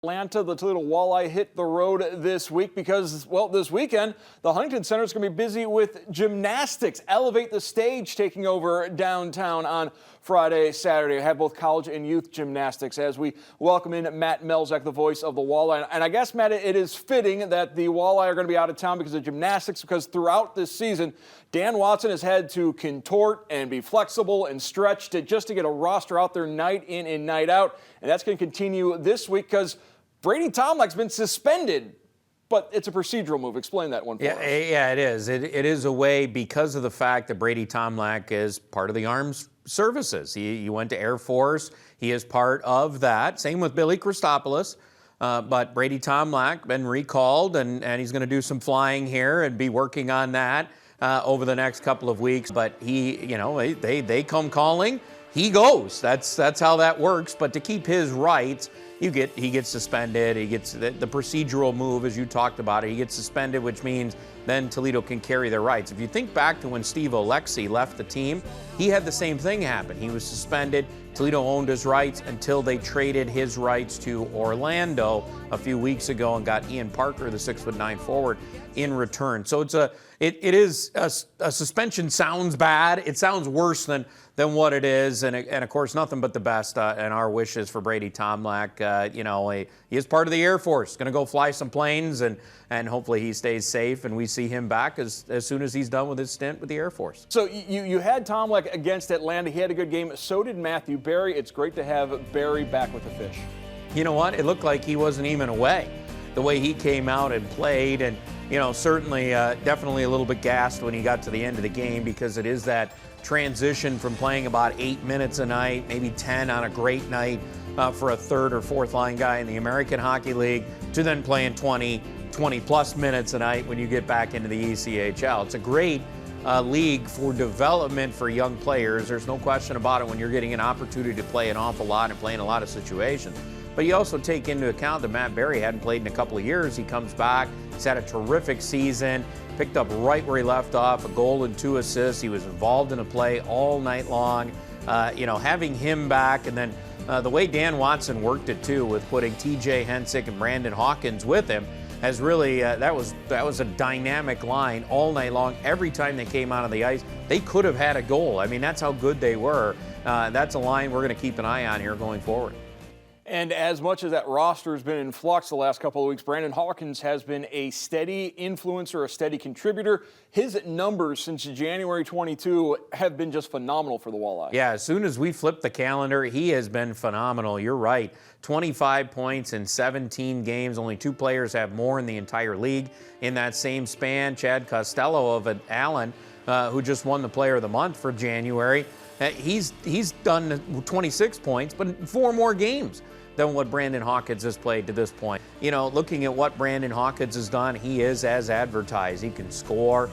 Atlanta, the Toledo Walleye hit the road this week because, well, this weekend, the Huntington Center is going to be busy with gymnastics. Elevate the Stage taking over downtown on Friday, Saturday. I have both college and youth gymnastics as we welcome in Matt Melzak, the voice of the Walleye. And I guess, Matt, it is fitting that the Walleye are going to be out of town because of gymnastics, because throughout this season, Dan Watson has had to contort and be flexible and stretch just to get a roster out there night in and night out. And that's going to continue this week because Brady Tomlak's been suspended, but it's a procedural move. Explain that one for us. Yeah, it is. It is a way because of the fact that Brady Tomlak is part of the armed services. He went to Air Force. He is part of that. Same with Billy Christopoulos. But Brady Tomlak been recalled, and he's going to do some flying here and be working on that over the next couple of weeks. But they come calling, he goes. That's how that works. But to keep his rights, he gets suspended. He gets the procedural move, as you talked about it. He gets suspended, which means then Toledo can carry their rights. If you think back to when Steve Oleksy left the team, he had the same thing happen. He was suspended. Toledo owned his rights until they traded his rights to Orlando a few weeks ago and got Ian Parker, the 6'9" forward, in return. So it is a suspension. Sounds bad. It sounds worse than what it is, and of course nothing but the best and our wishes for Brady Tomlak. He is part of the Air Force, going to go fly some planes, and hopefully he stays safe and we see him back as soon as he's done with his stint with the Air Force. So you had Tomlak against Atlanta. He had a good game. So did Matthew Berry. It's great to have Berry back with the Fish. You know what? It looked like he wasn't even away. The way he came out and played, and certainly definitely a little bit gassed when he got to the end of the game, because it is that transition from playing about 8 minutes a night, maybe 10 on a great night for a third or fourth line guy in the American Hockey League, to then playing 20 plus minutes a night when you get back into the ECHL. It's a great league for development for young players. There's no question about it when you're getting an opportunity to play an awful lot and play in a lot of situations. But you also take into account that Matt Berry hadn't played in a couple of years. He comes back. He's had a terrific season. Picked up right where he left off, a goal and 2 assists. He was involved in a play all night long. Having him back, and then the way Dan Watson worked it too, with putting TJ Hensick and Brandon Hawkins with him, has really that was a dynamic line all night long. Every time they came out of the ice, they could have had a goal. I mean, that's how good they were. That's a line we're going to keep an eye on here going forward. And as much as that roster has been in flux the last couple of weeks, Brandon Hawkins has been a steady influencer, a steady contributor. His numbers since January 22 have been just phenomenal for the Walleye. Yeah, as soon as we flip the calendar, he has been phenomenal. You're right. 25 points in 17 games. Only 2 players have more in the entire league in that same span. Chad Costello of Allen, who just won the Player of the Month for January. He's done 26 points, but in 4 more games than what Brandon Hawkins has played to this point. Looking at what Brandon Hawkins has done, he is as advertised. He can score.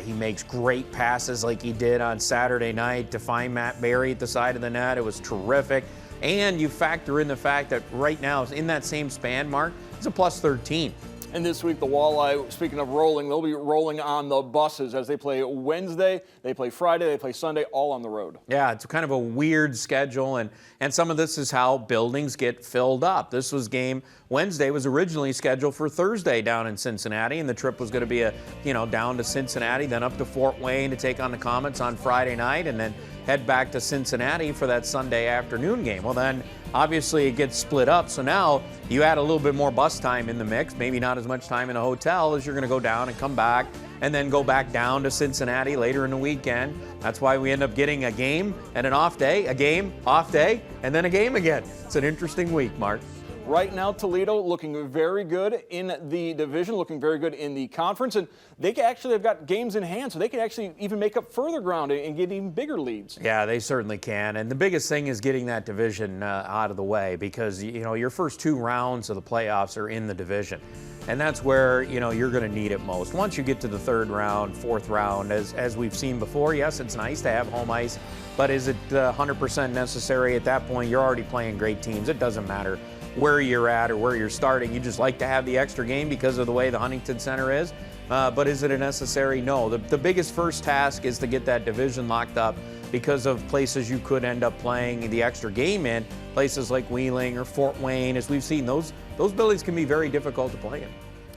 He makes great passes like he did on Saturday night to find Matt Berry at the side of the net. It was terrific. And you factor in the fact that right now, in that same span, Mark, it's a plus 13. And this week, the Walleye, speaking of rolling, they'll be rolling on the buses as they play Wednesday, they play Friday, they play Sunday, all on the road. Yeah, it's kind of a weird schedule, and some of this is how buildings get filled up. This was game Wednesday was originally scheduled for Thursday down in Cincinnati, and the trip was going to be down to Cincinnati, then up to Fort Wayne to take on the Comets on Friday night, and then head back to Cincinnati for that Sunday afternoon game. Well, then obviously it gets split up, so now you add a little bit more bus time in the mix, maybe not as much time in a hotel, as you're going to go down and come back and then go back down to Cincinnati later in the weekend. That's why we end up getting a game and an off day, a game, off day, and then a game again. It's an interesting week, Mark. Right now, Toledo looking very good in the division, looking very good in the conference, and they've got games in hand, so they can actually even make up further ground and get even bigger leads. Yeah, they certainly can, and the biggest thing is getting that division out of the way, because your first 2 rounds of the playoffs are in the division, and that's where you're going to need it most. Once you get to the 3rd round, 4th round, as we've seen before, yes, it's nice to have home ice, but is it 100% necessary at that point? You're already playing great teams. It doesn't matter where you're at or where you're starting. You just like to have the extra game because of the way the Huntington Center is. But is it a necessary? No. The biggest first task is to get that division locked up because of places you could end up playing the extra game in, places like Wheeling or Fort Wayne. As we've seen, those buildings can be very difficult to play in.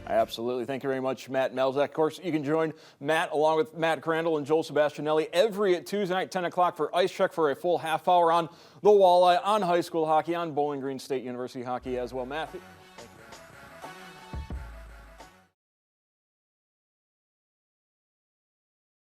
Absolutely. Thank you very much, Matt Melzak. Of course, you can join Matt along with Matt Crandall and Joel Sebastianelli every Tuesday night, 10 o'clock for Ice Check for a full half hour on the Walleye, on high school hockey, on Bowling Green State University hockey as well. Matt.